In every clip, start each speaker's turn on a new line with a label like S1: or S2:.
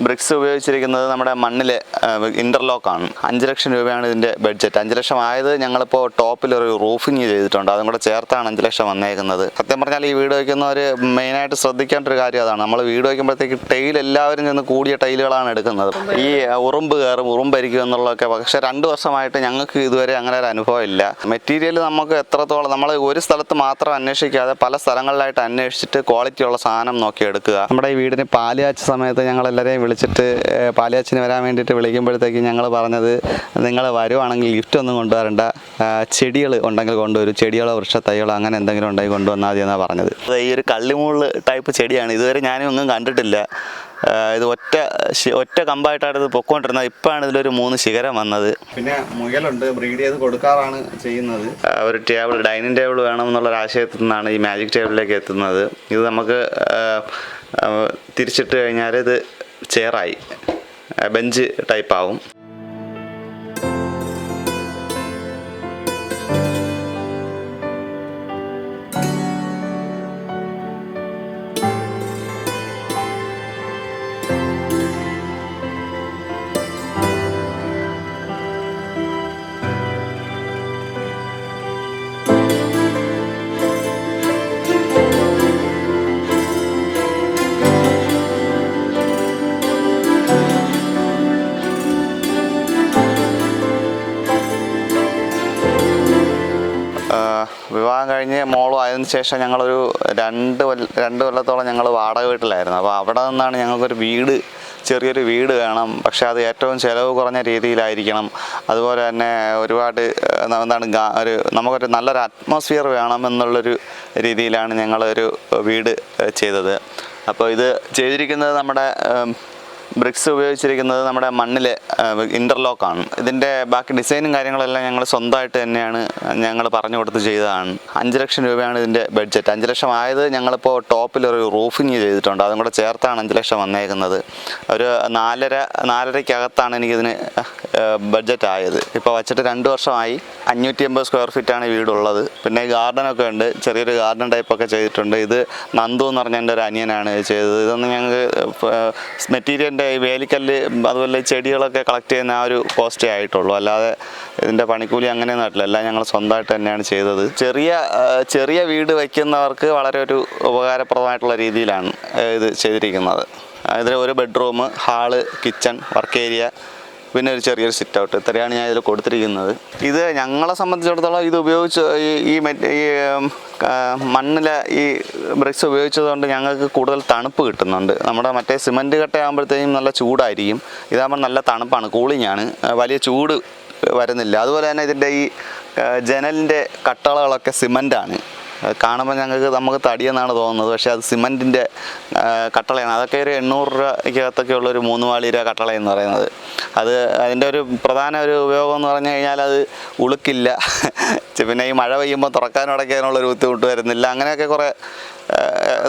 S1: BRICS ഉപയോഗിച്ചിരിക്കുന്നത് നമ്മുടെ മണ്ണിലെ ഇൻ്റർലോക്കാണ്. 5 ലക്ഷം രൂപയാണ് ഇതിൻ്റെ ബഡ്ജറ്റ്. 5 ലക്ഷം ആയത് ഞങ്ങളിപ്പോൾ ടോപ്പിലൊരു റൂഫിങ് ചെയ്തിട്ടുണ്ട്. അതും കൂടെ ചേർത്താണ് 5 ലക്ഷം വന്നേക്കുന്നത്. സത്യം പറഞ്ഞാൽ ഈ വീട് വയ്ക്കുന്നവർ മെയിനായിട്ട് ശ്രദ്ധിക്കേണ്ട ഒരു കാര്യം അതാണ്. നമ്മൾ വീട് വയ്ക്കുമ്പോഴത്തേക്ക് ടൈൽ എല്ലാവരും ചെന്ന് കൂടിയ ടൈലുകളാണ് എടുക്കുന്നത്. ഈ ഉറുമ്പ് കയറും, ഉറുമ്പരിക്കും എന്നുള്ളതൊക്കെ. പക്ഷേ 2 വർഷമായിട്ട് ഞങ്ങൾക്ക് ഇതുവരെ അങ്ങനെ ഒരു അനുഭവം ഇല്ല. മെറ്റീരിയൽ നമുക്ക് എത്രത്തോളം നമ്മൾ ഒരു സ്ഥലത്ത് മാത്രം അന്വേഷിക്കാതെ പല സ്ഥലങ്ങളിലായിട്ട് അന്വേഷിച്ചിട്ട് ക്വാളിറ്റിയുള്ള സാധനം നോക്കി എടുക്കുക. നമ്മുടെ ഈ വീടിന് പാല് കാച്ച സമയത്ത് ഞങ്ങളെല്ലാവരെയും വിളിച്ചിട്ട് പാലുകാച്ചിന് വരാൻ വേണ്ടിയിട്ട് വിളിക്കുമ്പോഴത്തേക്ക് ഞങ്ങൾ പറഞ്ഞത്, നിങ്ങൾ വരുവാണെങ്കിൽ ഗിഫ്റ്റ് ഒന്നും കൊണ്ടുവരണ്ട, ചെടികൾ ഉണ്ടെങ്കിൽ കൊണ്ടുവരും, ചെടികളോ വൃക്ഷത്തൈകളോ അങ്ങനെ എന്തെങ്കിലും ഉണ്ടെങ്കിൽ കൊണ്ടുവന്നാൽ മതി എന്നാണ് പറഞ്ഞത്. ഈ ഒരു കള്ളിമൂള് ടൈപ്പ് ചെടിയാണ്. ഇതുവരെ ഞാനും ഒന്നും കണ്ടിട്ടില്ല. ഇത് ഒറ്റ കമ്പായിട്ടാണ് ഇത് പൊക്കോണ്ടിരുന്നത്. ഇപ്പോഴാണ് ഇതിലൊരു 3 ശിഖരം വന്നത്. പിന്നെ മുയലുണ്ട്, ബ്രീഡ് ചെയ്ത് കൊടുക്കാറാണ് ചെയ്യുന്നത്. ഒരു ടേബിൾ, ഡൈനിങ് ടേബിൾ വേണമെന്നുള്ളൊരു ആശയത്തിൽ നിന്നാണ് ഈ മാജിക് ടേബിളിലേക്ക് എത്തുന്നത്. ഇത് നമുക്ക് തിരിച്ചിട്ട് കഴിഞ്ഞാൽ ഇത് ചെയറായി, ബെഞ്ച് ടൈപ്പാവും. വിവാഹം കഴിഞ്ഞ് മോളും ആയതിനു ശേഷം ഞങ്ങളൊരു 2 കൊല്ലത്തോളം ഞങ്ങൾ വാടക വീട്ടിലായിരുന്നു. അപ്പോൾ അവിടെ നിന്നാണ് ഞങ്ങൾക്കൊരു ചെറിയൊരു വീട് വേണം. പക്ഷേ അത് ഏറ്റവും ചിലവ് കുറഞ്ഞ രീതിയിലായിരിക്കണം. അതുപോലെ തന്നെ ഒരുപാട് നമുക്കൊരു നല്ലൊരു അറ്റ്മോസ്ഫിയർ വേണം എന്നുള്ളൊരു രീതിയിലാണ് ഞങ്ങളൊരു വീട് ചെയ്തത്. അപ്പോൾ ഇത് ചെയ്തിരിക്കുന്നത് നമ്മുടെ ബ്രിക്സ് ഉപയോഗിച്ചിരിക്കുന്നത് നമ്മുടെ മണ്ണിലെ ഇൻ്റർലോക്കാണ്. ഇതിൻ്റെ ബാക്കി ഡിസൈനും കാര്യങ്ങളെല്ലാം ഞങ്ങൾ സ്വന്തമായിട്ട് തന്നെയാണ് ഞങ്ങൾ പറഞ്ഞു കൊടുത്ത് ചെയ്തതാണ്. 5 ലക്ഷം രൂപയാണ് ഇതിൻ്റെ ബഡ്ജറ്റ്. 5 ലക്ഷം ആയത് ഞങ്ങളിപ്പോൾ ടോപ്പിലൊരു റൂഫിങ് ചെയ്തിട്ടുണ്ട്. അതും കൂടെ ചേർത്താണ് 5 ലക്ഷം വന്നേക്കുന്നത്. ഒരു 4.5-4.5-ക്കകത്താണ് എനിക്കിതിന് ബഡ്ജറ്റ് ആയത്. ഇപ്പോൾ വച്ചിട്ട് 2 വർഷമായി. 580 സ്ക്വയർ ഫീറ്റാണ് ഈ വീടുള്ളത്. പിന്നെ ഗാർഡനൊക്കെ ഉണ്ട്, ചെറിയൊരു ഗാർഡൻ ടൈപ്പൊക്കെ ചെയ്തിട്ടുണ്ട്. ഇത് നന്ദു എന്ന് പറഞ്ഞ എൻ്റെ ഒരു അനിയനാണ് ചെയ്തത്. ഇതൊന്നും ഞങ്ങൾക്ക് മെറ്റീരിയലിൻ്റെ ഈ വേലിക്കല്ല് അതുപോലെ ചെടികളൊക്കെ കളക്ട് ചെയ്യുന്ന ആ ഒരു കോസ്റ്റേ ആയിട്ടുള്ളൂ. അല്ലാതെ ഇതിൻ്റെ പണിക്കൂലി അങ്ങനെയൊന്നും ആയിട്ടില്ല. എല്ലാം ഞങ്ങൾ സ്വന്തമായിട്ട് തന്നെയാണ് ചെയ്തത്. ചെറിയ വീട് വയ്ക്കുന്നവർക്ക് വളരെ ഒരു ഉപകാരപ്രദമായിട്ടുള്ള രീതിയിലാണ് ഇത് ചെയ്തിരിക്കുന്നത്. ഇതിൽ ഒരു bedroom, hall, kitchen, work area, പിന്നെ ഒരു ചെറിയൊരു സിറ്റ് ഔട്ട്, ഇത്രയാണ് ഞാൻ ഇതിൽ കൊടുത്തിരിക്കുന്നത്. ഇത് ഞങ്ങളെ സംബന്ധിച്ചിടത്തോളം ഇത് ഉപയോഗിച്ച് ഈ മണ്ണിലെ ഈ ബ്രിക്സ് ഉപയോഗിച്ചതുകൊണ്ട് ഞങ്ങൾക്ക് കൂടുതൽ തണുപ്പ് കിട്ടുന്നുണ്ട്. നമ്മുടെ മറ്റേ സിമൻറ്റ് കട്ടയാകുമ്പോഴത്തേക്കും നല്ല ചൂടായിരിക്കും. ഇതാകുമ്പോൾ നല്ല തണുപ്പാണ്, കൂളിംഗ് ആണ്, വലിയ ചൂട് വരുന്നില്ല. അതുപോലെ തന്നെ ഇതിൻ്റെ ഈ ജനലിൻ്റെ കട്ടളകളൊക്കെ സിമൻ്റാണ്. കാണുമ്പോൾ നമുക്ക് തടിയെന്നാണ് തോന്നുന്നത്, പക്ഷേ അത് സിമൻറ്റിൻ്റെ കട്ടളയാണ്. അതൊക്കെ ഒരു 800 രൂപയ്ക്കകത്തൊക്കെ ഉള്ളൊരു 3 വാളിര കട്ടള എന്ന് പറയുന്നത്. അതിൻ്റെ ഒരു പ്രധാന ഒരു ഉപയോഗം എന്ന് പറഞ്ഞു കഴിഞ്ഞാൽ അത് ഉളുക്കില്ല. പിന്നെ ഈ മഴ പെയ്യുമ്പോൾ തുറക്കാനും അടയ്ക്കാനുള്ളൊരു ബുദ്ധിമുട്ട് വരുന്നില്ല. അങ്ങനെയൊക്കെ കുറേ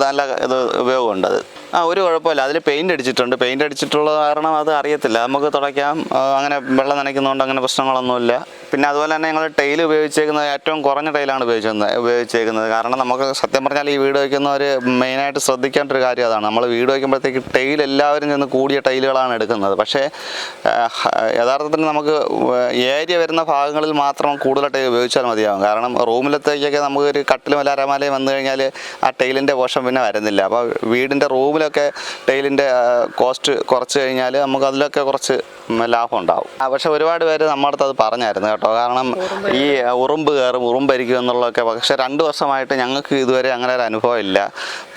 S1: നല്ല ഉപയോഗമുണ്ട്. അത് ഒരു കുഴപ്പമില്ല. അതിൽ പെയിൻ്റ് അടിച്ചിട്ടുണ്ട്. പെയിൻ്റ് അടിച്ചിട്ടുള്ളത് കാരണം അത് അറിയത്തില്ല, നമുക്ക് തുടയ്ക്കാം. അങ്ങനെ വെള്ളം നനയ്ക്കുന്നതുകൊണ്ട് അങ്ങനെ പ്രശ്നങ്ങളൊന്നുമില്ല. പിന്നെ അതുപോലെ തന്നെ ഞങ്ങൾ ടൈൽ ഉപയോഗിച്ചേക്കുന്നത് ഏറ്റവും കുറഞ്ഞ ടൈലാണ് ഉപയോഗിച്ചേക്കുന്നത്. കാരണം നമുക്ക് സത്യം പറഞ്ഞാൽ ഈ വീട് വയ്ക്കുന്നവർ മെയിനായിട്ട് ശ്രദ്ധിക്കേണ്ട ഒരു കാര്യം അതാണ്. നമ്മൾ വീട് വയ്ക്കുമ്പോഴത്തേക്ക് ടൈൽ എല്ലാവരും ചെന്ന് കൂടിയ ടൈലുകളാണ് എടുക്കുന്നത്. പക്ഷേ യഥാർത്ഥത്തിൽ നമുക്ക് ഏരിയ വരുന്ന ഭാഗങ്ങളിൽ മാത്രം കൂടുതൽ ടൈൽ ഉപയോഗിച്ചാൽ മതിയാകും. കാരണം റൂമിലത്തേക്കൊക്കെ നമുക്കൊരു കട്ടിലും അല്ല അരമാലയും വന്നു കഴിഞ്ഞാൽ ആ ടൈലിൻ്റെ പോഷൻ പിന്നെ വരുന്നില്ല. അപ്പോൾ വീടിൻ്റെ റൂമിലൊക്കെ ടൈലിൻ്റെ കോസ്റ്റ് കുറച്ച് കഴിഞ്ഞാൽ നമുക്ക് അതിലൊക്കെ കുറച്ച് ലാഭം ഉണ്ടാവും. പക്ഷെ ഒരുപാട് പേര് നമ്മുടെ അടുത്ത് അത് പറഞ്ഞായിരുന്നു കേട്ടോ. കാരണം ഈ ഉറുമ്പ് കയറും, ഉറുമ്പരിക്കും എന്നുള്ളതൊക്കെ. പക്ഷേ 2 വർഷമായിട്ട് ഞങ്ങൾക്ക് ഇതുവരെ അങ്ങനെ ഒരു അനുഭവം ഇല്ല.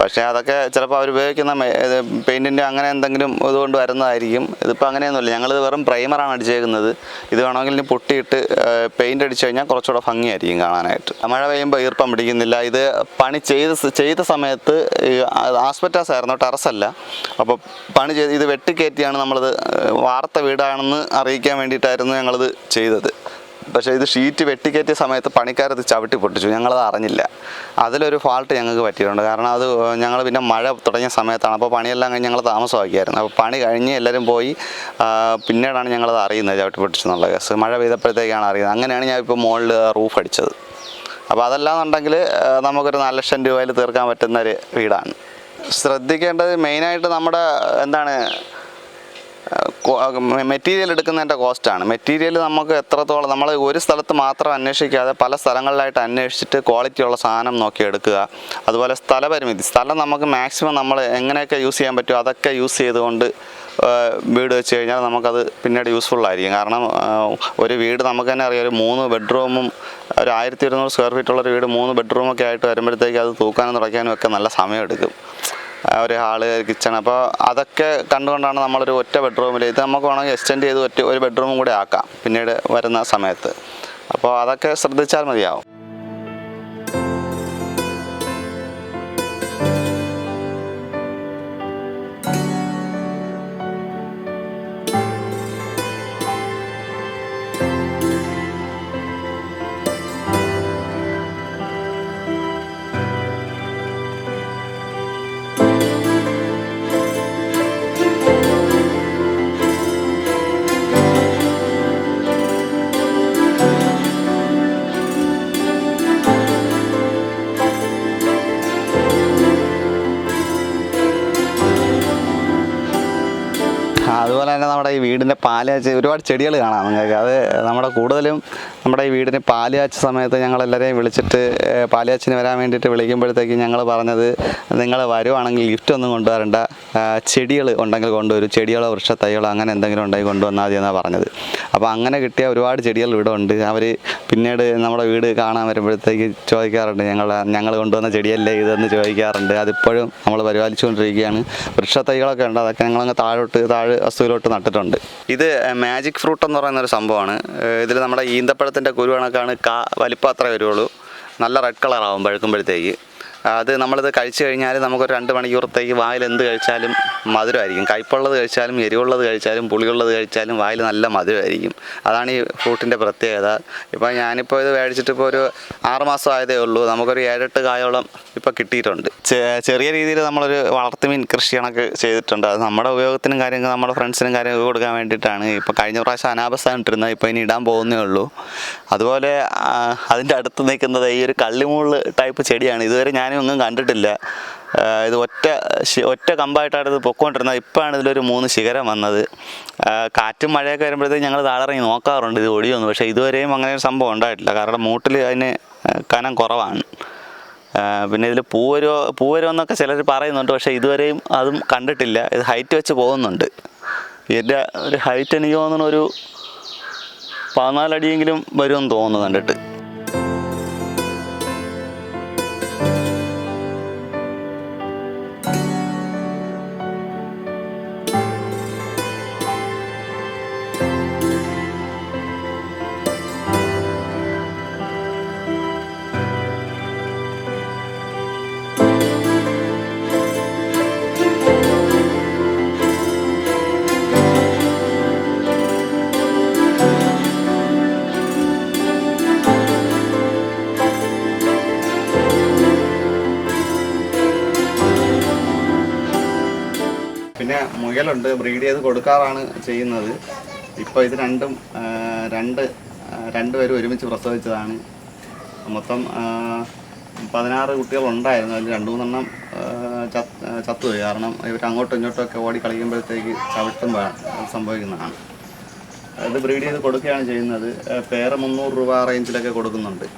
S1: പക്ഷേ അതൊക്കെ ചിലപ്പോൾ അവർ ഉപയോഗിക്കുന്ന പെയിൻറ്റിൻ്റെ അങ്ങനെ എന്തെങ്കിലും ഇതുകൊണ്ട് വരുന്നതായിരിക്കും. ഇതിപ്പോൾ അങ്ങനെയൊന്നുമില്ല. ഞങ്ങളിത് വെറും പ്രൈമറാണ് അടിച്ചേക്കുന്നത്. ഇത് വേണമെങ്കിൽ ഇനി പൊട്ടിയിട്ട് പെയിൻ്റ് അടിച്ചു കഴിഞ്ഞാൽ കുറച്ചുകൂടെ ഭംഗിയായിരിക്കും കാണാനായിട്ട്. മഴ പെയ്യുമ്പോൾ ഈർപ്പം പിടിക്കുന്നില്ല. ഇത് പണി ചെയ്ത സമയത്ത് ആസ്പെറ്റാസ് ആയിരുന്നു, ടെറസല്ല. അപ്പോൾ പണി ഇത് വെട്ടിക്കയറ്റിയാണ് നമ്മളിത് വാർത്ത വീടാണെന്ന് അറിയിക്കാൻ വേണ്ടിയിട്ടായിരുന്നു ഞങ്ങളിത് ചെയ്തത്. പക്ഷേ ഇത് ഷീറ്റ് വെട്ടിക്കയറ്റിയ സമയത്ത് പണിക്കാരത് ചവിട്ടി പൊട്ടിച്ചു. ഞങ്ങളത് അറിഞ്ഞില്ല. അതിലൊരു ഫാൾട്ട് ഞങ്ങൾക്ക് പറ്റിയിട്ടുണ്ട്. കാരണം അത് ഞങ്ങൾ പിന്നെ മഴ തുടങ്ങിയ സമയത്താണ്. അപ്പോൾ പണിയെല്ലാം കഴിഞ്ഞ് ഞങ്ങൾ താമസമാക്കിയായിരുന്നു. അപ്പോൾ പണി കഴിഞ്ഞ് എല്ലാവരും പോയി പിന്നീടാണ് ഞങ്ങളത് അറിയുന്നത് ചവിട്ടി പൊട്ടിച്ചെന്നുള്ള കേസ്. മഴ പെയ്തപ്പോഴത്തേക്കാണ് അറിയുന്നത്. അങ്ങനെയാണ് ഞാൻ ഇപ്പോൾ മുകളിൽ റൂഫ് അടിച്ചത്. അപ്പോൾ അതല്ലാന്നുണ്ടെങ്കിൽ നമുക്കൊരു 4 ലക്ഷം രൂപയിൽ തീർക്കാൻ പറ്റുന്നൊരു വീടാണ്. ശ്രദ്ധിക്കേണ്ടത് മെയിനായിട്ട് നമ്മുടെ മെറ്റീരിയൽ എടുക്കുന്നതിൻ്റെ കോസ്റ്റാണ്. മെറ്റീരിയൽ നമുക്ക് എത്രത്തോളം നമ്മൾ ഒരു സ്ഥലത്ത് മാത്രം അന്വേഷിക്കാതെ പല സ്ഥലങ്ങളിലായിട്ട് അന്വേഷിച്ചിട്ട് ക്വാളിറ്റിയുള്ള സാധനം നോക്കി എടുക്കുക. അതുപോലെ സ്ഥലപരിമിതി, സ്ഥലം നമുക്ക് മാക്സിമം നമ്മൾ എങ്ങനെയൊക്കെ യൂസ് ചെയ്യാൻ പറ്റുമോ അതൊക്കെ യൂസ് ചെയ്തുകൊണ്ട് വീട് വെച്ച് കഴിഞ്ഞാൽ നമുക്കത് പിന്നീട് യൂസ്ഫുള്ളായിരിക്കും. കാരണം ഒരു വീട് നമുക്ക് തന്നെ അറിയാം, ഒരു 3 ബെഡ്റൂമും ഒരു 1200 സ്ക്വയർ ഫീറ്റുള്ളൊരു വീട് 3 ബെഡ്റൂമൊക്കെ ആയിട്ട് വരുമ്പോഴത്തേക്ക് അത് തൂക്കാനും തുടയ്ക്കാനും ഒക്കെ നല്ല സമയമെടുക്കും. ഒരു ഹാള്, കിച്ചൺ, അപ്പോൾ അതൊക്കെ കണ്ടുകൊണ്ടാണ് നമ്മളൊരു ഒറ്റ ബെഡ്റൂമിൽ ഇത് നമുക്ക് വേണമെങ്കിൽ എക്സ്റ്റെൻഡ് ചെയ്ത് ഒരു ബെഡ്റൂമും കൂടെ ആക്കാം പിന്നീട് വരുന്ന സമയത്ത്. അപ്പോൾ അതൊക്കെ ശ്രദ്ധിച്ചാൽ മതിയാവും. അതുപോലെ തന്നെ നമ്മുടെ ഈ വീടിൻ്റെ പാല് കാച്ച് ഒരുപാട് ചെടികൾ കാണാം നിങ്ങൾക്ക്. അത് നമ്മുടെ കൂടുതലും നമ്മുടെ ഈ വീടിന് പാല് കാച്ച സമയത്ത് ഞങ്ങളെല്ലാവരെയും വിളിച്ചിട്ട് പാല് കാച്ചിന് വരാൻ വേണ്ടിയിട്ട് വിളിക്കുമ്പോഴത്തേക്കും ഞങ്ങൾ പറഞ്ഞത്, നിങ്ങൾ വരുവാണെങ്കിൽ ഗിഫ്റ്റ് ഒന്നും കൊണ്ടുവരണ്ട, ചെടികൾ ഉണ്ടെങ്കിൽ കൊണ്ടുവരും, ചെടികളോ വൃക്ഷത്തൈകളോ അങ്ങനെ എന്തെങ്കിലും ഉണ്ടെങ്കിൽ കൊണ്ടുവന്നാൽ മതി എന്നാണ് പറഞ്ഞത്. അപ്പോൾ അങ്ങനെ കിട്ടിയ ഒരുപാട് ചെടികൾ ഇവിടെ ഉണ്ട്. അവർ പിന്നീട് നമ്മുടെ വീട് കാണാൻ വരുമ്പോഴത്തേക്ക് ചോദിക്കാറുണ്ട്, ഞങ്ങൾ കൊണ്ടുവന്ന ചെടിയല്ലേ ഇതെന്ന് ചോദിക്കാറുണ്ട്. അതിപ്പോഴും നമ്മൾ പരിപാലിച്ചുകൊണ്ടിരിക്കുകയാണ്. വൃക്ഷത്തൈകളൊക്കെ ഉണ്ട്, അതൊക്കെ ഞങ്ങളങ്ങ് താഴെ വസ്തുവിലോട്ട് നട്ടിട്ടുണ്ട്. ഇത് മാജിക് ഫ്രൂട്ട് എന്ന് പറയുന്നൊരു സംഭവമാണ്. ഇതിൽ നമ്മുടെ ഈന്തപ്പഴത്തിൻ്റെ കുരു കണക്കാണ്, വലിപ്പം അത്ര വരുള്ളൂ. നല്ല റെഡ് കളറാവും പഴുക്കുമ്പോഴത്തേക്ക്. അത് നമ്മളിത് കഴിച്ചു കഴിഞ്ഞാൽ നമുക്കൊരു 2 മണിക്കൂറത്തേക്ക് വായിൽ എന്ത് കഴിച്ചാലും മധുരമായിരിക്കും. കയ്പുള്ളത് കഴിച്ചാലും എരിവുള്ളത് കഴിച്ചാലും പുളിയുള്ളത് കഴിച്ചാലും വായിൽ നല്ല മധുരമായിരിക്കും. അതാണ് ഈ ഫ്രൂട്ടിൻ്റെ പ്രത്യേകത. ഇപ്പോൾ ഞാനിപ്പോൾ ഇത് മേടിച്ചിട്ട് ഇപ്പോൾ ഒരു 6 മാസം ആയതേ ഉള്ളൂ. നമുക്കൊരു 7-8 കായോളം ഇപ്പോൾ കിട്ടിയിട്ടുണ്ട്. ചെറിയ രീതിയിൽ നമ്മളൊരു വളർത്തുമീൻ കൃഷി കണക്ക് ചെയ്തിട്ടുണ്ട്. അത് നമ്മുടെ ഉപയോഗത്തിനും കാര്യങ്ങൾ നമ്മുടെ ഫ്രണ്ട്സിനും കാര്യങ്ങൾക്ക് കൊടുക്കാൻ വേണ്ടിയിട്ടാണ്. ഇപ്പോൾ കഴിഞ്ഞ പ്രാവശ്യം അനാബസാണ് ഇട്ടിരുന്നത്, ഇപ്പോൾ ഇനി ഇടാൻ പോകുന്നേ ഉള്ളൂ. അതുപോലെ അതിൻ്റെ അടുത്ത് നിൽക്കുന്നത് ഈ ഒരു കള്ളിമുള്ള് ടൈപ്പ് ചെടിയാണ്. ഇതുവരെ ഞാനും ഒന്നും കണ്ടിട്ടില്ല. ഇത് ഒറ്റ കമ്പായിട്ടാണ് ഇത് പൊക്കോണ്ടിരുന്നത്. ഇപ്പോഴാണ് ഇതിലൊരു 3 ശിഖരം വന്നത്. കാറ്റും മഴയൊക്കെ വരുമ്പോഴത്തേക്ക് ഞങ്ങൾ താഴെ ഇറങ്ങി നോക്കാറുണ്ട് ഇത് ഒടിയൊന്നും. പക്ഷേ ഇതുവരെയും അങ്ങനെ ഒരു സംഭവം ഉണ്ടായിട്ടില്ല. കാരണം മൂട്ടിൽ അതിന് കനം കുറവാണ്. പിന്നെ ഇതിൽ പൂവരോ എന്നൊക്കെ ചിലർ പറയുന്നുണ്ട്, പക്ഷേ ഇതുവരെയും അതും കണ്ടിട്ടില്ല. ഇത് ഹൈറ്റ് വെച്ച് പോകുന്നുണ്ട്. ഇതിൻ്റെ ഒരു ഹൈറ്റ് എനിക്ക് തോന്നുന്നു ഒരു 14 അടിയെങ്കിലും വരുമെന്ന് തോന്നുന്നു കണ്ടിട്ട്. പിന്നെ മുയലുണ്ട്, ബ്രീഡ് ചെയ്ത് കൊടുക്കാറാണ് ചെയ്യുന്നത്. ഇപ്പോൾ ഇത് രണ്ടുപേരും ഒരുമിച്ച് പ്രസവിച്ചതാണ്. മൊത്തം 16 കുട്ടികളുണ്ടായിരുന്നു. അതിൽ 2-3 എണ്ണം ചത്തുപോയി. കാരണം ഇവർ അങ്ങോട്ടും ഇങ്ങോട്ടുമൊക്കെ ഓടി കളിക്കുമ്പോഴത്തേക്ക് ചവിട്ടുമ്പോൾ സംഭവിക്കുന്നതാണ്. ഇത് ബ്രീഡ് ചെയ്ത് കൊടുക്കുകയാണ് ചെയ്യുന്നത്. പേര് 300 രൂപ റേഞ്ചിലൊക്കെ കൊടുക്കുന്നുണ്ട്.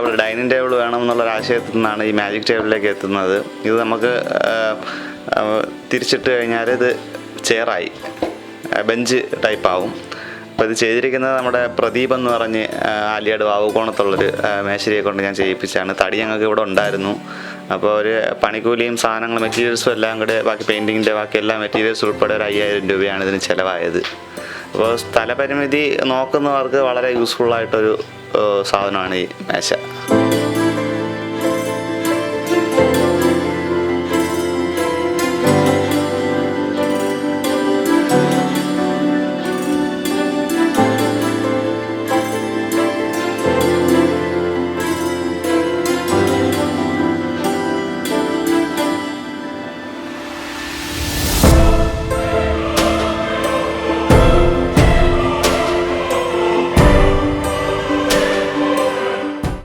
S1: ഒരു ഡൈനിങ് ടേബിൾ വേണമെന്നുള്ളൊരു ആശയത്തിൽ നിന്നാണ് ഈ മാജിക് ടേബിളിലേക്ക് എത്തുന്നത്. ഇത് നമുക്ക് തിരിച്ചിട്ട് കഴിഞ്ഞാൽ ഇത് ചെയറായി ബെഞ്ച് ടൈപ്പാവും. അപ്പോൾ ഇത് ചെയ്തിരിക്കുന്നത് നമ്മുടെ പ്രദീപ് എന്ന് പറഞ്ഞ് ആലിയാട് വാവുകോണത്തുള്ളൊരു മേശരിയെ കൊണ്ട് ഞാൻ ചെയ്യിപ്പിച്ചാണ്. തടി ഞങ്ങൾക്ക് ഇവിടെ ഉണ്ടായിരുന്നു. അപ്പോൾ ഒരു പണിക്കൂലിയും സാധനങ്ങളും മെറ്റീരിയൽസും എല്ലാം കൂടെ ബാക്കി പെയിൻറ്റിങ്ങിൻ്റെ ബാക്കി എല്ലാ മെറ്റീരിയൽസും ഉൾപ്പെടെ ഒരു 5000 രൂപയാണ് ഇതിന് ചിലവായത്. അപ്പോൾ സ്ഥലപരിമിതി നോക്കുന്നവർക്ക് വളരെ യൂസ്ഫുള്ളായിട്ടൊരു സാധനമാണ് ഈ മേശ.